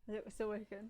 Still working.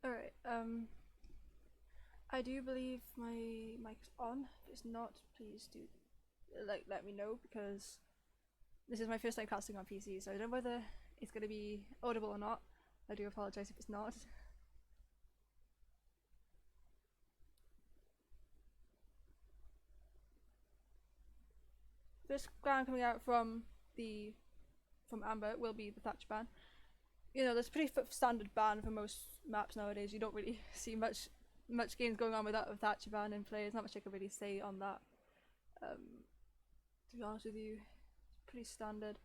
Alright, I do believe my mic's on. If it's not, please do let me know, because this is my first time casting on PC, so I don't know whether it's going to be audible or not. I do apologise if it's not. First ban coming out from Amba will be the Thatch ban. You know, that's a pretty standard ban for most maps nowadays. You don't really see much games going on without a Thatcher ban in play. There's not much I can really say on that. To be honest with you, it's pretty standard.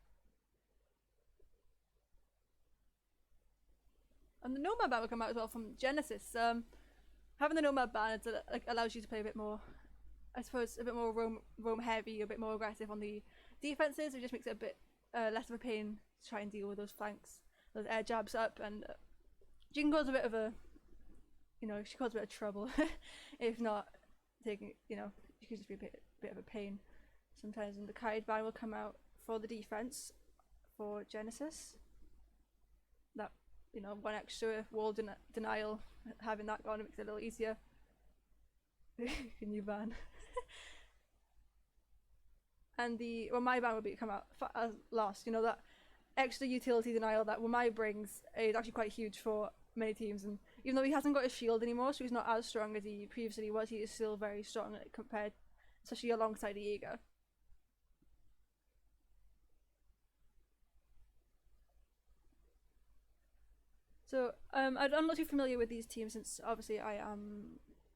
And the Nomad ban will come out as well from Genesis. Having the Nomad ban allows you to play a bit more, I suppose, a bit more roam heavy, a bit more aggressive on the defenses. It just makes it a bit less of a pain to try and deal with those flanks, those air jabs up, and she can cause a bit of a, she causes a bit of trouble if not taking, she can just be a bit of a pain sometimes. And the Kaid ban will come out for the defense for Genesis. That, one extra wall denial, having that gone makes it a little easier. New ban. And the my ban will be come out last. That extra utility denial that Wamai brings is actually quite huge for many teams, and even though he hasn't got a shield anymore, so he's not as strong as he previously was, he is still very strong compared, especially alongside Jaeger. So I'm not too familiar with these teams, since obviously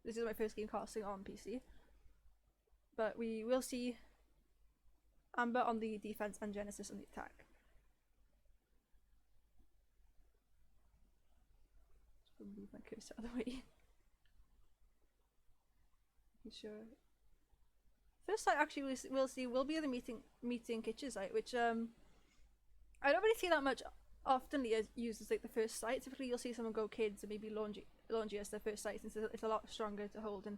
this is my first game casting on PC, but we will see Amba on the defense and Genesis on the attack. Just move my cursor out of the way. Sure. First site actually we'll see will be the meeting kitchen site, which I don't really see that much often used as like the first site. Typically you'll see someone go kids and maybe laundry as their first site, since it's a lot stronger to hold, and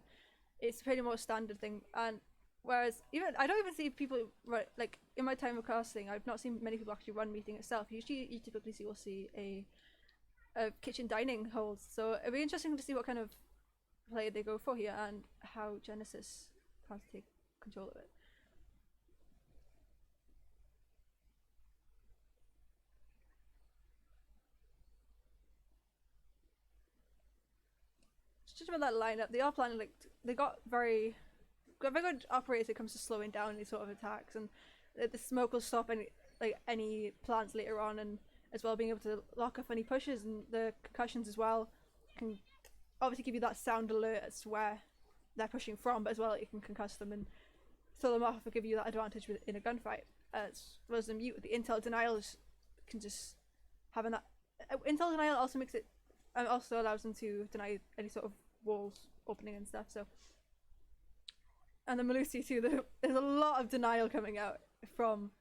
it's pretty more standard thing. And whereas I don't even see people like in my time of casting, I've not seen many people actually run meeting itself. Usually you typically will see a kitchen dining hold, so it'll be interesting to see what kind of play they go for here and how Genesis plans to take control of it. Just about that lineup, they are planning, like, they got very good operators when it comes to slowing down these sort of attacks, and the smoke will stop any plants later on, and as well being able to lock off any pushes, and the concussions as well can obviously give you that sound alert as to where they're pushing from, but as well you can concuss them and throw them off and give you that advantage in a gunfight. As well as the mute, the intel denials can just having that intel denial also makes it, also allows them to deny any sort of walls opening and stuff. So, and the Malusi too, there's a lot of denial coming out from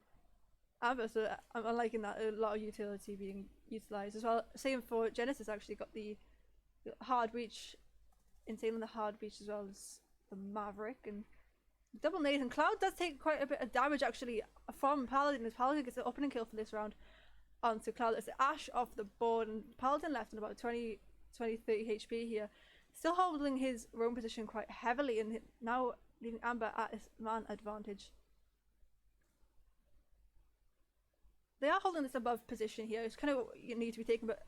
Amba, so I'm liking that, a lot of utility being utilized as well. Same for Genesis, actually got the hard breach, insane on the hard breach, as well as the Maverick and double nade. And Cloud does take quite a bit of damage actually from Paladin, as Paladin gets the opening kill for this round onto Cloud. It's Ash off the board, and Paladin left in about 20 30 HP here, still holding his roam position quite heavily, and now leaving Amba at his man advantage. They are holding this above position here. It's kind of what you need to be taken, but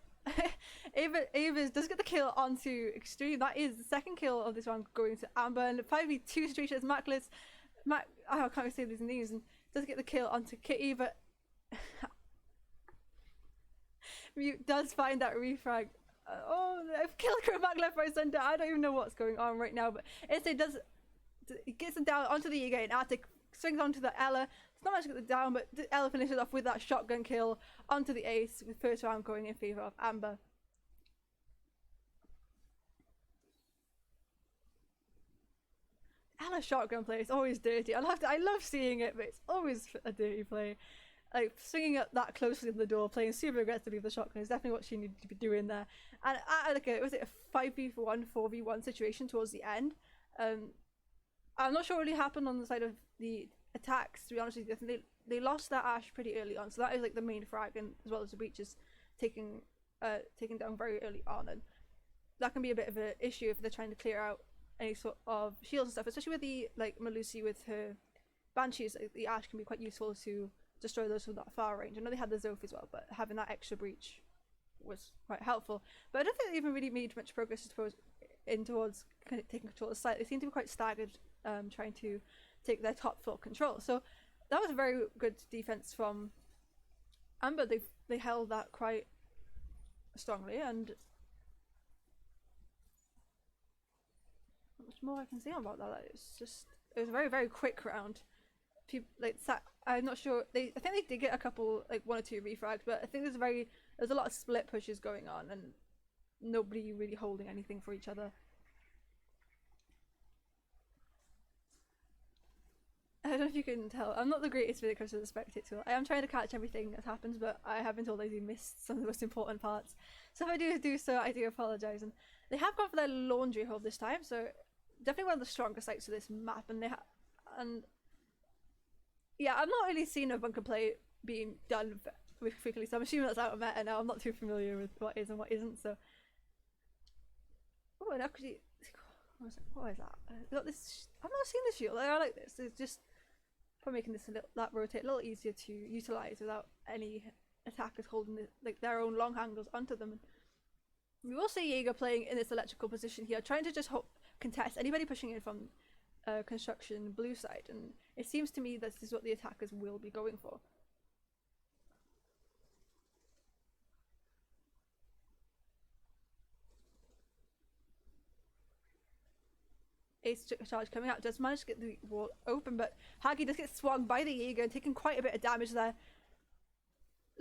Ava does get the kill onto Extreme. That is the second kill of this round going to Amba, and 5v2 situation as I can't say these names, and does get the kill onto Kitty, but Mute does find that refrag. I've killed Mac left, right, center. I don't even know what's going on right now, but it gets them down onto the Ega, and Attic swings onto the Ella. It's not much to get them down, but the Ella finishes off with that shotgun kill onto the Ace, with first round going in favor of Amba. Ella shotgun play is always dirty. I love seeing it, but it's always a dirty play. Like, swinging up that closely to the door, playing super aggressively with the shotgun is definitely what she needed to be doing there. And was it a 5v1, 4v1 situation towards the end? I'm not sure what really happened on the side of the attacks, to be honest with you. I think they lost that Ash pretty early on, so that is like the main frag, and as well as the breaches taking down very early on. And that can be a bit of an issue if they're trying to clear out any sort of shields and stuff, especially with the like Melusi with her banshees. Like, the Ash can be quite useful to destroy those from that far range. I know they had the Zoph as well, but having that extra breach was quite helpful. But I don't think they even really made much progress towards kind of taking control of the site. They seem to be quite staggered, trying to take their top full control. So that was a very good defense from Amba. They held that quite strongly, and not much more I can say about that. It was a very very quick round. People like I'm not sure. I think they did get a couple, like one or two refrags, but I think there's a lot of split pushes going on and nobody really holding anything for each other. I don't know if you can tell. I'm not the greatest when it comes to the spectate tool. I am trying to catch everything that happens, but I have been told I do miss some of the most important parts. So if I do so, I do apologise. And they have gone for their laundry hole this time, so definitely one of the stronger sites of this map. And yeah, I'm not really seeing a bunker play being done frequently, so I'm assuming that's out of meta now. I'm not too familiar with what is and what isn't. So, oh, and actually, what is that? Got this. I've not seen the shield. I like this. It's just for making this that rotate a little easier to utilize without any attackers holding their own long angles onto them. We will see Jaeger playing in this electrical position here, trying to just contest anybody pushing in from construction blue side, and it seems to me this is what the attackers will be going for. Ace charge coming out, does manage to get the wall open, but Hagi does get swung by the Jaeger and taking quite a bit of damage there.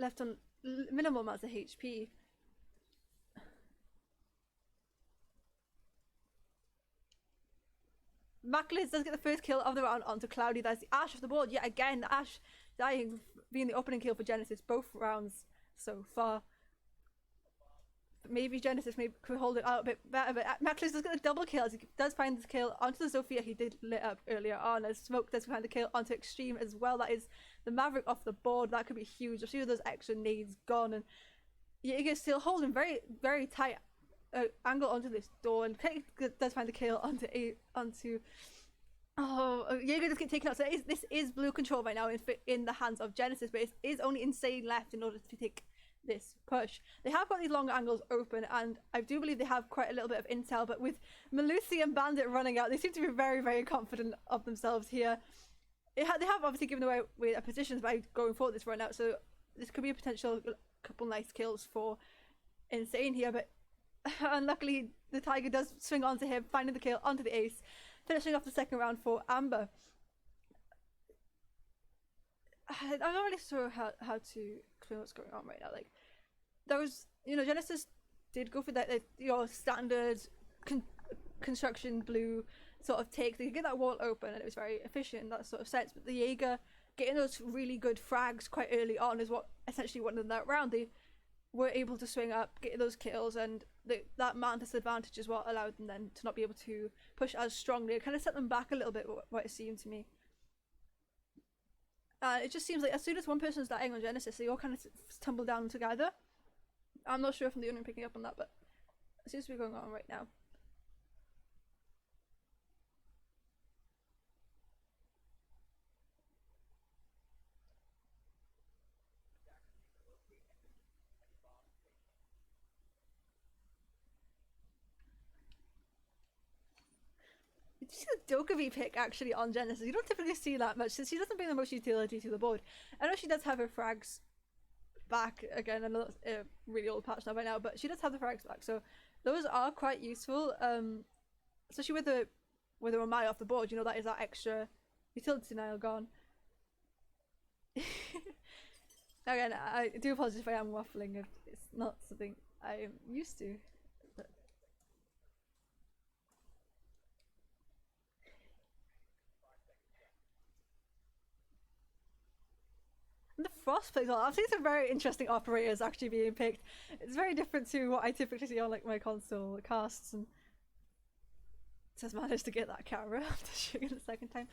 Left on minimal amounts of HP. Macklins does get the first kill of the round onto Cloudy. There's the Ash off the board yet again. The Ash dying, being the opening kill for Genesis both rounds so far. Maybe Genesis could hold it out a bit better, but Macklins does get a double kill as he does find the kill onto the Zofia he did lit up earlier on, as Smoke does find the kill onto Extreme as well. That is the Maverick off the board. That could be huge. A few of those extra nades gone, and Jaeger still holding very, very tight angle onto this door, and does find the kill onto Jaeger does get taken out. So this is blue control right now in the hands of Genesis, but it is only Insane left in order to take this push. They have got these long angles open, and I do believe they have quite a little bit of intel, but with Melusi and Bandit running out, they seem to be very, very confident of themselves here. They have obviously given away their positions by going for this run out, so this could be a potential couple nice kills for Insane here, but unluckily the Tiger does swing onto him, finding the kill onto the Ace, finishing off the second round for Amba. I'm not really sure how to explain what's going on right now. Like, there was, Genesis did go for that, standard construction blue sort of take. They could get that wall open, and it was very efficient in that sort of sense. But the Jaeger getting those really good frags quite early on is what essentially won them that round. They were able to swing up, get those kills, and that Mantis advantage is what allowed them then to not be able to push as strongly. It kind of set them back a little bit, what it seemed to me. It just seems like as soon as one person's dying on Genesis, they all kind of tumble down together. I'm not sure if I'm the only one picking up on that, but it seems to be going on right now. Did you see the Dokkaebi pick actually on Genesis? You don't typically see that much since she doesn't bring the most utility to the board. I know she does have her frags back again. I know that's a really old patch now by now, but she does have the frags back, so those are quite useful. Especially with the Ramai off the board, that is that extra utility denial gone. Again, I do apologize if I am waffling. If it's not something I am used to. The Frostplague, I've seen some very interesting operators actually being picked. It's very different to what I typically see on like my console casts, and just managed to get that camera after shooting it the second time.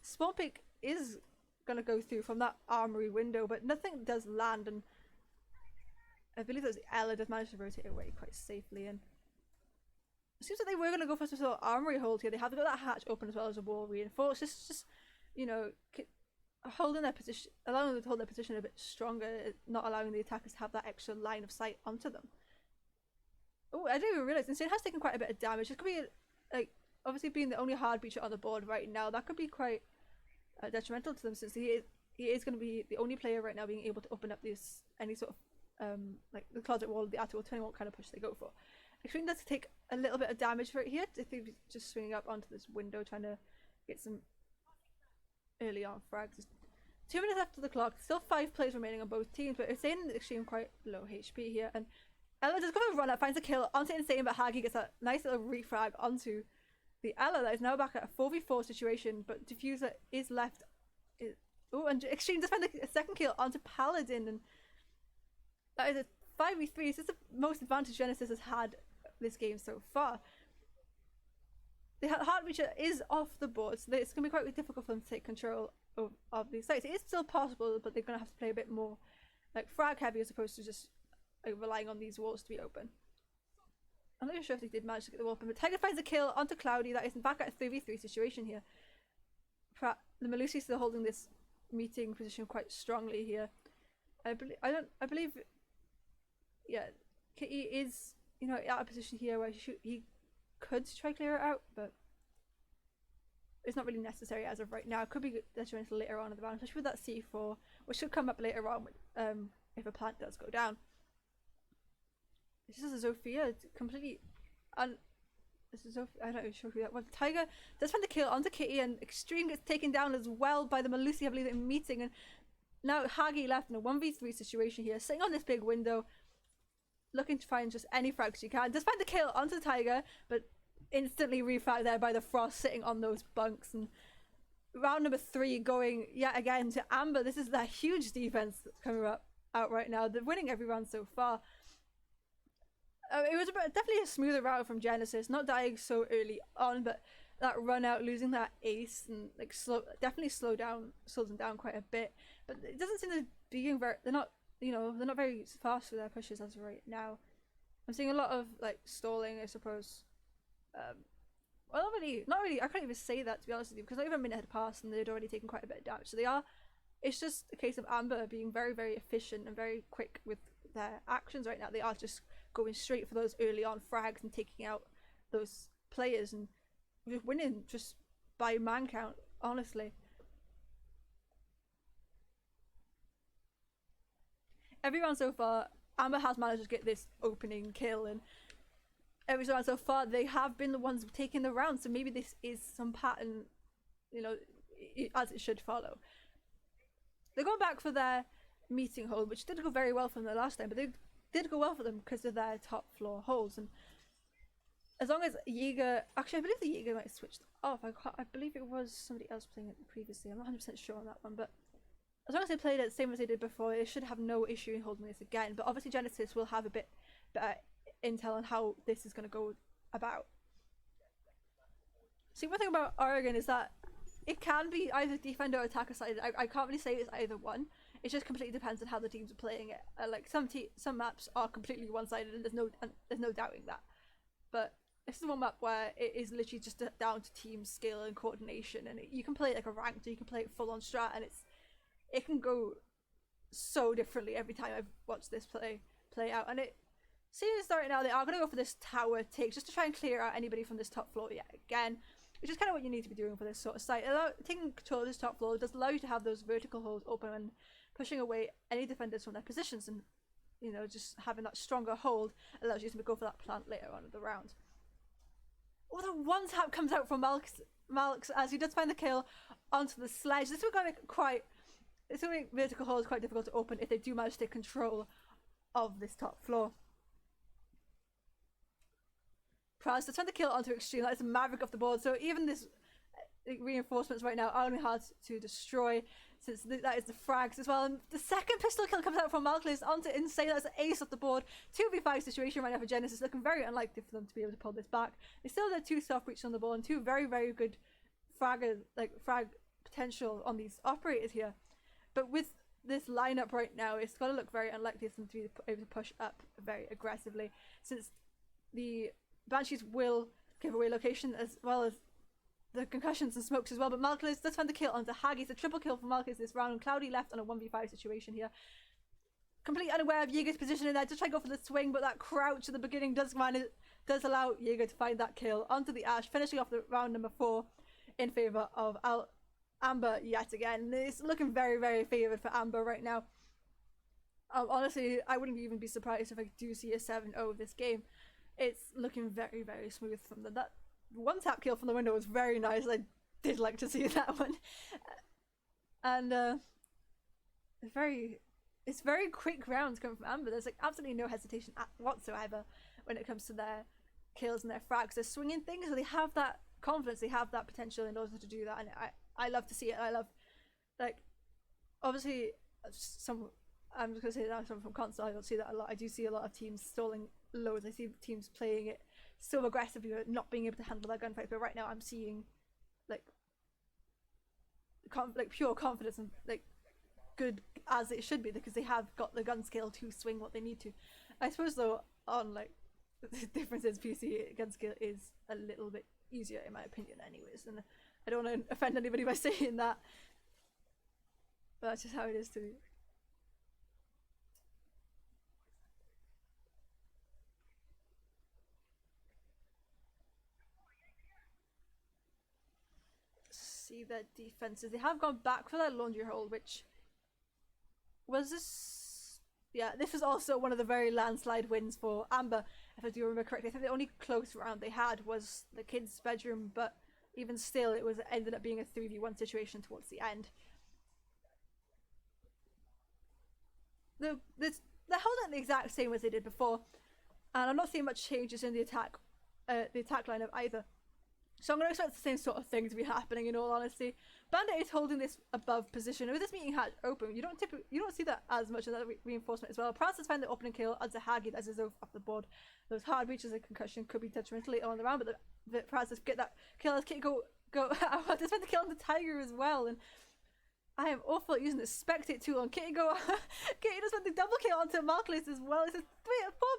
Spawn pick is gonna go through from that armory window, but nothing does land, and I believe that was Ella does manage to rotate away quite safely, and it seems like they were going to go for some sort of armory hold here. They have got that hatch open as well as a wall reinforced. This is just, you know, holding their position, allowing them to hold their position a bit stronger, not allowing the attackers to have that extra line of sight onto them. Oh, I didn't even realise Insane has taken quite a bit of damage. This could be, like, obviously being the only hard breacher on the board right now, that could be quite detrimental to them, since he is going to be the only player right now being able to open up this any sort of like the closet wall, the attic wall, depending on what kind of push they go for. Extreme does take a little bit of damage for it here. If he's just swinging up onto this window, trying to get some early on frags. 2 minutes after the clock, still 5 players remaining on both teams, but Insane and Extreme quite low HP here. And Ella does go for a run up, finds a kill onto Insane, but Hagi gets a nice little refrag onto the Ella that is now back at a 4v4 situation, but Diffuser is left. Oh, and Extreme just found a second kill onto Paladin, and that is a 5v3. This is the most advantage Genesis has had this game so far. The Heart Reacher is off the board, so it's going to be quite difficult for them to take control of these sites. It is still possible, but they're going to have to play a bit more like frag heavy as opposed to just like, relying on these walls to be open. I'm not sure if they did manage to get the wall open, but Tiger finds a kill onto Cloudy. That is back at a 3v3 situation here. The Melusi still holding this meeting position quite strongly here. I believe, yeah, Kitty is, you know, at a position here where he could try clear it out, but it's not really necessary as of right now. It could be detrimental later on in the round, especially with that C4, which should come up later on if a plant does go down. This is a Zofia completely, and this is Zofia. I'm not even sure who that was. Tiger does find the kill onto Kitty, and Extreme gets taken down as well by the Melusi, I believe, in meeting. And now Hagi left in a 1v3 situation here, sitting on this big window, looking to find just any frags she can. Does find the kill onto the Tiger, but instantly refragged there by the Frost sitting on those bunks. And round number 3 going yet again to Amba. This is that huge defense that's coming out right now. They're winning every round so far. It was definitely a smoother route from Genesis, not dying so early on, but that run out, losing that ace, and like definitely slowed them down quite a bit. But it doesn't seem to be very. They're not very fast with their pushes as of right now. I'm seeing a lot of like stalling, I suppose. Well, not really. I can't even say that, to be honest with you, because not even a minute had passed and they'd already taken quite a bit of damage. So they are. It's just a case of Amber being very, very efficient and very quick with their actions right now. They are just going straight for those early on frags and taking out those players and just winning just by man count, honestly. Every round so far, Amber has managed to get this opening kill, and every round so far they have been the ones taking the round, so maybe this is some pattern, you know, as it should follow. They're going back for their meeting hold, which did go very well for them the last time, but they did go well for them because of their top floor holds. And as long as Jaeger, actually I believe the Jaeger might have switched off. I believe it was somebody else playing it previously. I'm not 100% sure on that one, but as long as they played it the same as they did before, they should have no issue in holding this again. But obviously Genesis will have a bit better intel on how this is going to go about. See, one thing about Oregon is that it can be either defender or attacker sided. I can't really say it's either one. It just completely depends on how the teams are playing it. Like some maps are completely one-sided, and there's no doubting that. But this is one map where it is literally just down to team skill and coordination, and you can play it like a ranked, or you can play it full on strat, and it can go so differently every time I've watched this play out. And it seems right now they are going to go for this tower take just to try and clear out anybody from this top floor yet again, which is kind of what you need to be doing for this sort of site. Taking control of this top floor does allow you to have those vertical holes open and pushing away any defenders from their positions, and you know, just having that stronger hold allows you to go for that plant later on in the round. Oh, the one tap comes out from Malx as he does find the kill onto the sledge. This is going to make vertical holes quite difficult to open if they do manage to take control of this top floor. Praz does find the kill onto Extreme. That is a maverick off the board, so even this reinforcements right now are only hard to destroy, since that is the frags as well. And the second pistol kill comes out from Malclis onto Insane. That's an ace off the board. 2v5 situation right now for Genesis, looking very unlikely for them to be able to pull this back. They still have 2 soft breaches on the ball and 2 very, very good frag potential on these operators here. But with this lineup right now, it's got to look very unlikely for them to be able to push up very aggressively, since the Banshees will give away location as well as the concussions and smokes as well. But Malcolm does find the kill onto Haggy. It's a triple kill for Malcolm this round. Cloudy left on a 1v5 situation here. Completely unaware of Jaeger's position in there. Just try to go for the swing, but that crouch at the beginning does allow Jaeger to find that kill onto the Ash, finishing off the round number 4 in favour of Amba yet again. It's looking very, very favoured for Amba right now. Honestly, I wouldn't even be surprised if I do see a 7-0 this game. It's looking very, very smooth from them. That one tap kill from the window was very nice. I did like to see that one. And it's very quick rounds coming from Amba. There's like absolutely no hesitation whatsoever when it comes to their kills and their frags. They're swinging things, so they have that confidence, they have that potential in order to do that, and I love to see it. I love, like, obviously, I'm just gonna say that from console, I don't see that a lot. I do see a lot of teams stalling loads. I see teams playing it so aggressively, but not being able to handle their gunfights. But right now, I'm seeing like pure confidence and like good as it should be, because they have got the gun skill to swing what they need to. I suppose though, on like the difference is PC gun skill is a little bit easier in my opinion anyways, and I don't want to offend anybody by saying that, but that's just how it is to me. See their defenses. They have gone back for their laundry hole, which was this. Yeah, this was also one of the very landslide wins for Amba, if I do remember correctly. I think the only close round they had was the kids' bedroom, but even still, it ended up being a 3v1 situation towards the end. They're holding the exact same as they did before, and I'm not seeing much changes in the attack lineup either. So I'm going to expect the same sort of thing to be happening in all honesty. Bandit is holding this above position. With this meeting hatch open, you don't see that as much as that reinforcement as well. Praz has found the opening kill as a Haggy as is off the board. Those hard reaches of concussion could be detrimental later on the round, but the Praz has get that kill as Kitty go I just found the kill on the Tiger as well, and I am awful at using the spectate tool on Kitty go. Kitty just went the double kill onto Markless as well. It's a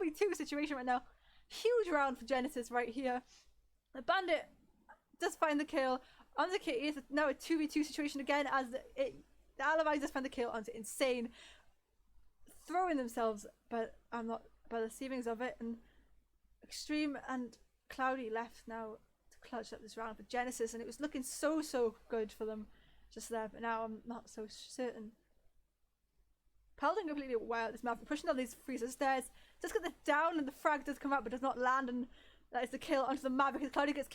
4v2 situation right now. Huge round for Genesis right here. The Bandit does find the kill onto Kitty. It's now a 2v2 situation again as the Alibi does find the kill onto Insane, throwing themselves, but I'm not by the seemings of it. And Extreme and Cloudy left now to clutch up this round for Genesis, and it was looking so good for them just there, but now I'm not so certain. Paladin completely aware of this map, pushing down these freezer stairs, just get the down, and the frag does come out but does not land, and that is the kill onto the Maverick as Cloudy gets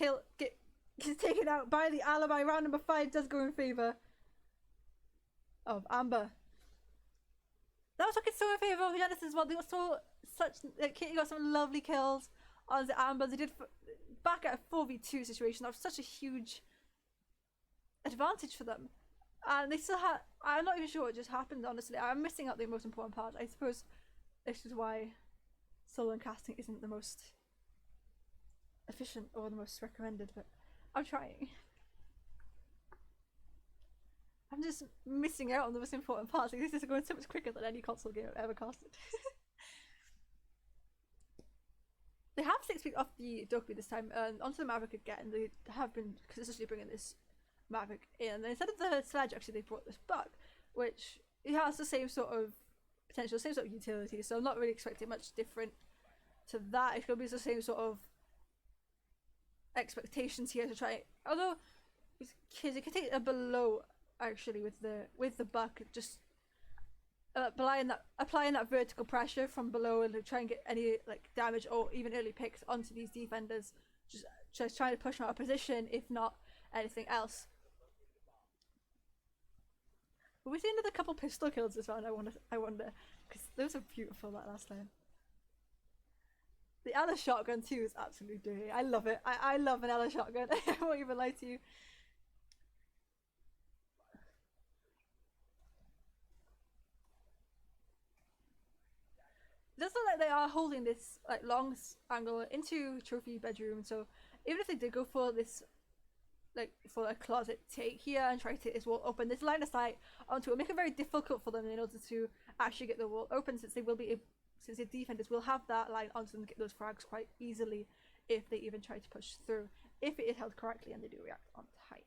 taken out by the Alibi. Round number 5 does go in favour of Amba. That was looking so in favour of Genesis as well. They got Kitty got some lovely kills on the Amba. They did back at a 4v2 situation. That was such a huge advantage for them. And they still had, I'm not even sure what just happened, honestly. I'm missing out the most important part. I suppose this is why solo and casting isn't the most efficient or the most recommended, but I'm trying. I'm just missing out on the most important parts. Like, this is going so much quicker than any console game I've ever casted. They have 6 feet off the Dokkaebi this time, and onto the Maverick again. They have been consistently bringing this Maverick in. And instead of the Sledge, actually, they brought this Buck, which it has the same sort of potential, same sort of utility. So I'm not really expecting much different to that. It's going to be the same sort of expectations here to try. Although kids, it can take a below actually with the Buck, just applying that vertical pressure from below and try and get any like damage or even early picks onto these defenders. Just trying to push them out of position, if not anything else. But we've seen another couple pistol kills this round. I wonder, because those were beautiful that last time. The Ella shotgun too is absolutely dirty. I love it. I love an Ella shotgun. I won't even lie to you. It does look like they are holding this like long angle into trophy bedroom. So even if they did go for this, like for a closet take here and try to take this wall open, this line of sight onto it will make it very difficult for them in order to actually get the wall open, since they will be. Since the defenders will have that line onto them to get those frags quite easily if they even try to push through, if it is held correctly and they do react on time.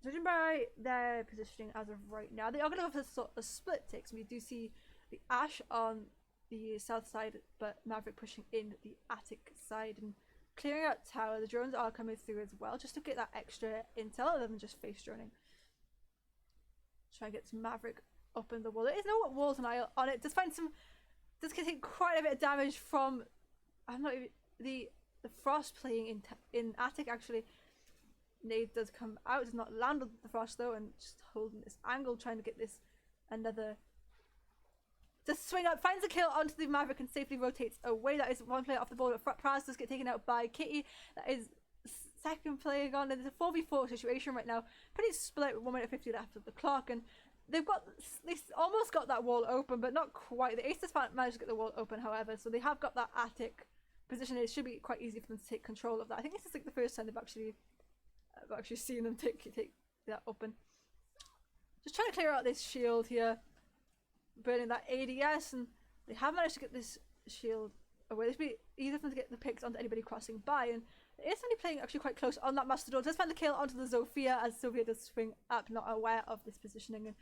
Judging by their positioning as of right now, they are going to go for sort of split takes. We do see the Ash on the south side, but Maverick pushing in the attic side and clearing out tower. The drones are coming through as well, just to get that extra intel other than just face droning. Try and get some Maverick up in the wall. There is no walls on it. Does find some. Does take quite a bit of damage from. I'm not even the frost playing in attic actually. Nade does come out, does not land on the frost though, and just holding this angle, trying to get this another. Just swing up, finds a kill onto the Maverick and safely rotates away. That is one player off the board, but Praz does get taken out by Kitty. That is second player gone, and it's a 4v4 situation right now. Pretty split, 1 minute 50 left of the clock, and they almost got that wall open, but not quite. The Ace does manage to get the wall open, however, so they have got that attic position. It should be quite easy for them to take control of that. I think this is like the first time they've actually seen them take that open. Just trying to clear out this shield here, burning that ADS, and they have managed to get this shield away. This would be easy for them to get the picks onto anybody crossing by, and it is only playing actually quite close on that Mastodon. Does find the kill onto the Zofia as Sophia does swing up, not aware of this positioning. And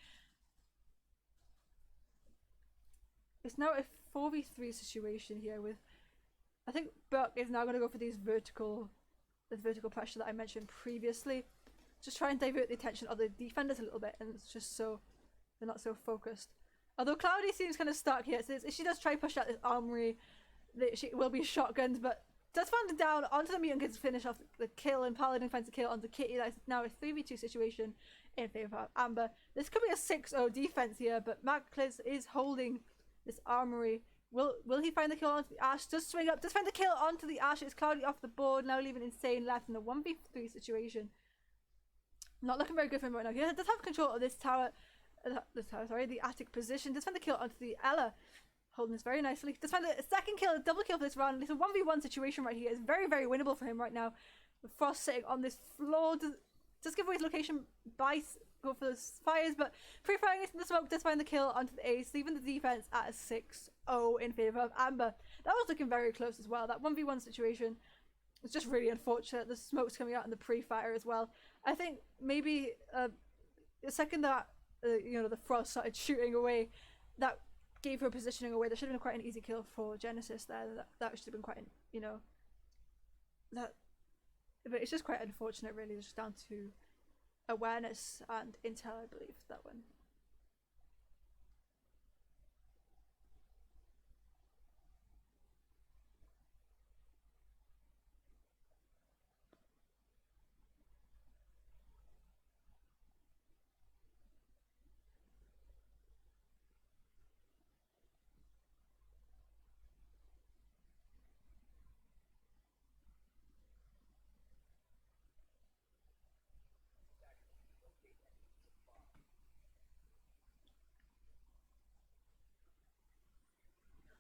it's now a 4v3 situation here with, I think Buck is now going to go for this vertical pressure that I mentioned previously. Just try and divert the attention of the defenders a little bit, and it's just so they're not so focused. Although Cloudy seems kind of stuck here, so if she does try to push out this armory, she will be shotgunned, but does find it down onto the mutant, gets to finish off the kill, and Paladin finds a kill onto Kitty. That's now a 3v2 situation in favour of Amber. This could be a 6-0 defense here, but Maclis is holding this armory. Will he find the kill onto the Ash? Does swing up, does find the kill onto the Ash. It's Cloudy off the board, now leaving Insane left in a 1v3 situation. Not looking very good for him right now. He does have control of this tower, the attic position. Does find the kill onto the Ella. Holding this very nicely. Does find a second kill, a double kill for this round. It's a 1v1 situation right here. It's very, very winnable for him right now. With Frost sitting on this floor. Does give away his location by go for the fires, but pre-firing into the smoke does find the kill onto the Ace, leaving the defense at a 6-0 in favour of Amber. That was looking very close as well. That 1v1 situation was just really unfortunate. The smoke's coming out in the pre-fire as well. I think maybe the second that the Frost started shooting away, that gave her positioning away. There should have been quite an easy kill for Genesis there. That should have been quite but it's just quite unfortunate really. It's just down to awareness and intel, I believe, that one.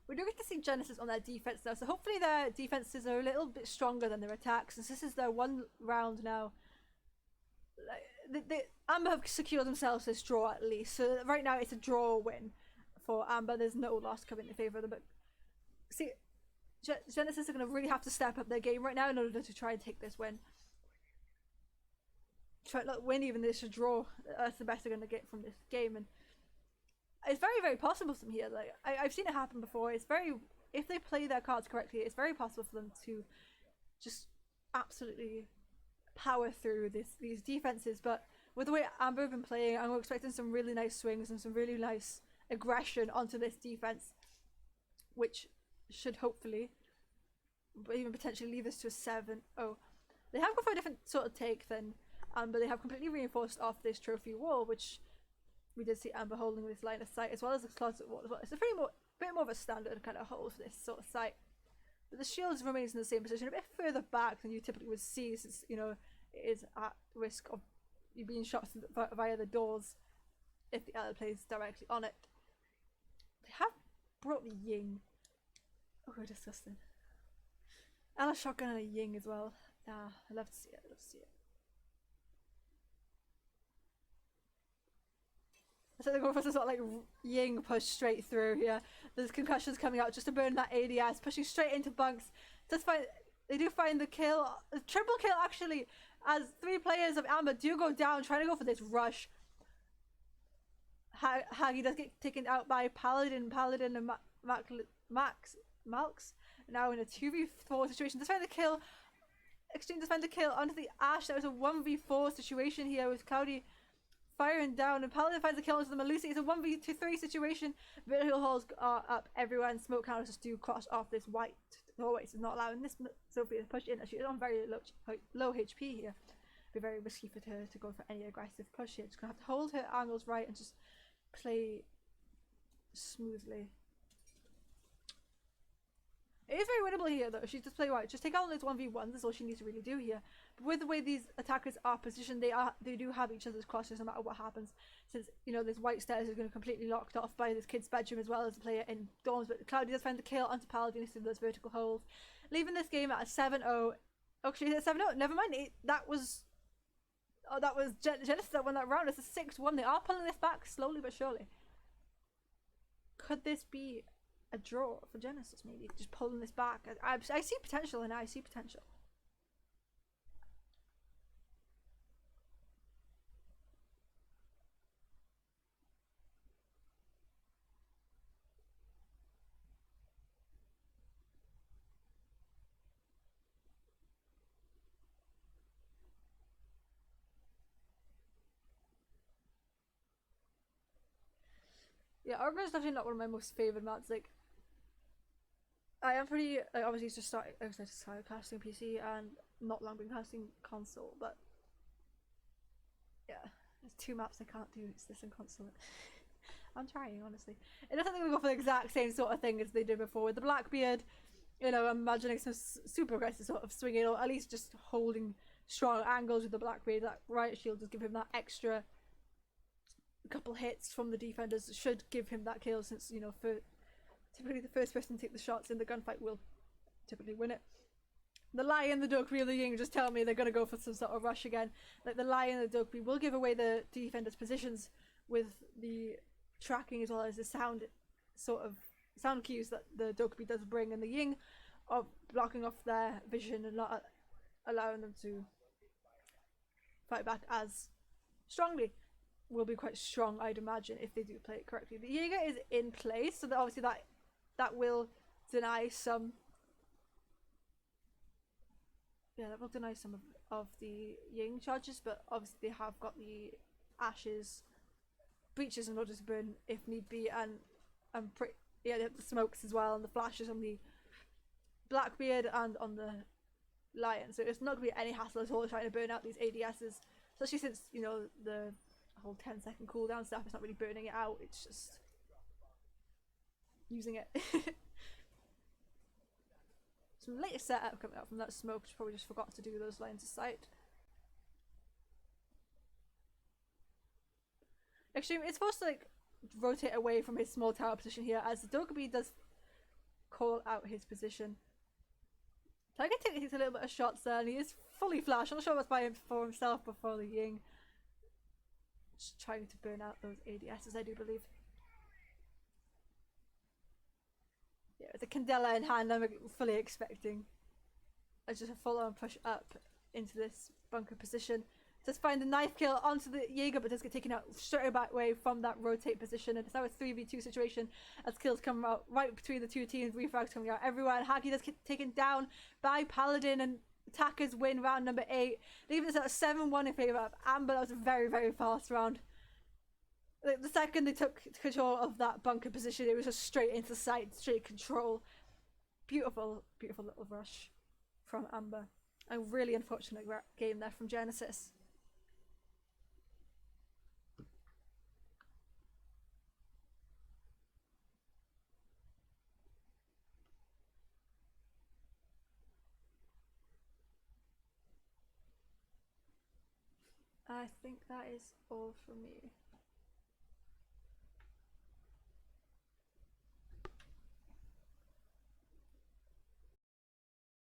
We do get to see Genesis on their defense now, so hopefully their defenses are a little bit stronger than their attacks, since this is their one round now. Amber have secured themselves this draw at least, so right now it's a draw win for Amber. There's no loss coming in favour of them, but see, Genesis are going to really have to step up their game right now in order to try and take this win. Try not win even this, a draw. That's the best they're going to get from this game, and it's very, very possible from here. Like I've seen it happen before. It's very, if they play their cards correctly, it's very possible for them to just absolutely power through these defenses. But with the way Amber have been playing, I'm expecting some really nice swings and some really nice aggression onto this defense, which should hopefully, but even potentially leave us to a 7-0. They have gone for a different sort of take than Amber. They have completely reinforced off this trophy wall, which we did see Amber holding this line of sight, as well as the closet wall as well. It's a bit more of a standard kind of hold for this sort of site. But the shield remains in the same position, a bit further back than you typically would see, since, it is at risk of you being shot via the doors if the other plays directly on it. They have brought the Ying. Oh, disgusting. And a shotgun and a Ying as well. Ah, I love to see it, I love to see it. So they're going for some sort of like Ying push straight through here. There's concussions coming out just to burn that ADS, pushing straight into bunks. They do find the kill, the triple kill actually, as 3 players of Amba do go down trying to go for this rush. Hagi does get taken out by Paladin and Malx now in a 2v4 situation. Just find the kill. Extreme just find the kill onto the Ash. That was a 1v4 situation here with Cloudy firing down, and Paladin finds the kill onto the Melusi. It's a 1v3 situation. Vertical holes are up everywhere, and smoke counters just do cross off this white doorway. So not allowing this Sophie to push in. She's on very low HP here. Be very risky for her to go for any aggressive push here. Just gonna have to hold her angles right and just play smoothly. It is very winnable here though. She just play right. Just take out those 1v1s. That's all she needs to really do here. But with the way these attackers are positioned, they do have each other's crosses no matter what happens. Since, you know, this white stairs is going to completely locked off by this kid's bedroom as well as the player in dorms. But Cloudy does find the kill onto Paladin through those vertical holes, leaving this game at a 7-0. Actually, it's a 7-0. Never mind. That was Genesis that won that round. It's a 6-1. They are pulling this back slowly but surely. Could this be a draw for Genesis? Maybe just pulling this back. I see potential, and I see potential. Yeah, Argo is definitely not one of my most favoured maps. Like, I am pretty, like, obviously just started casting PC and not long been casting console, but yeah, there's 2 maps I can't do. It's this and console. I'm trying, honestly. I don't think we go for the exact same sort of thing as they did before with the Blackbeard. You know, I'm imagining some super aggressive sort of swinging, or at least just holding strong angles with the Blackbeard. That riot shield does give him that extra couple hits from the defenders, should give him that kill, since, you know, for typically the first person to take the shots in the gunfight will typically win it. The Lion, the Dokbi, and the Ying just tell me they're going to go for some sort of rush again. Like, the Lion and the Dokbi will give away the defenders' positions with the tracking as well as the sound cues that the Dokbi does bring, and the Ying are blocking off their vision and not allowing them to fight back as strongly. Will be quite strong, I'd imagine, if they do play it correctly. The Jaeger is in place, so that obviously that will deny some. Yeah, that will deny some of the Ying charges, but obviously they have got the Ashes breaches in order to burn if need be, and yeah, they have the smokes as well, and the flashes on the Blackbeard and on the Lion. So it's not going to be any hassle at all trying to burn out these ADSs, especially since, you know, the whole 10-second cooldown stuff. It's not really burning it out, it's just using it. Some later setup coming out from that smoke, which probably just forgot to do those lines of sight. Extreme, it's supposed to like rotate away from his small tower position here, as the Dokkaebi does call out his position. Tiger takes a little bit of shots there, and he is fully flashed. I'm not sure what's by him for himself before the Ying. Just trying to burn out those ADSs, I do believe. Yeah, with the Candela in hand, I'm fully expecting just a full-on push up into this bunker position. Just find the knife kill onto the Jaeger, but does get taken out straight back way from that rotate position. And it's now a 3v2 situation as kills come out right between the two teams. Refrags coming out everywhere, and Haki does get taken down by Paladin, and attackers win round number 8, leaving us at a 7-1 in favour of Amba. That was a very, very fast round. Like, the second they took control of that bunker position, it was just straight into sight, straight control. Beautiful, beautiful little rush from Amba. A really unfortunate game there from Genesis. I think that is all from me.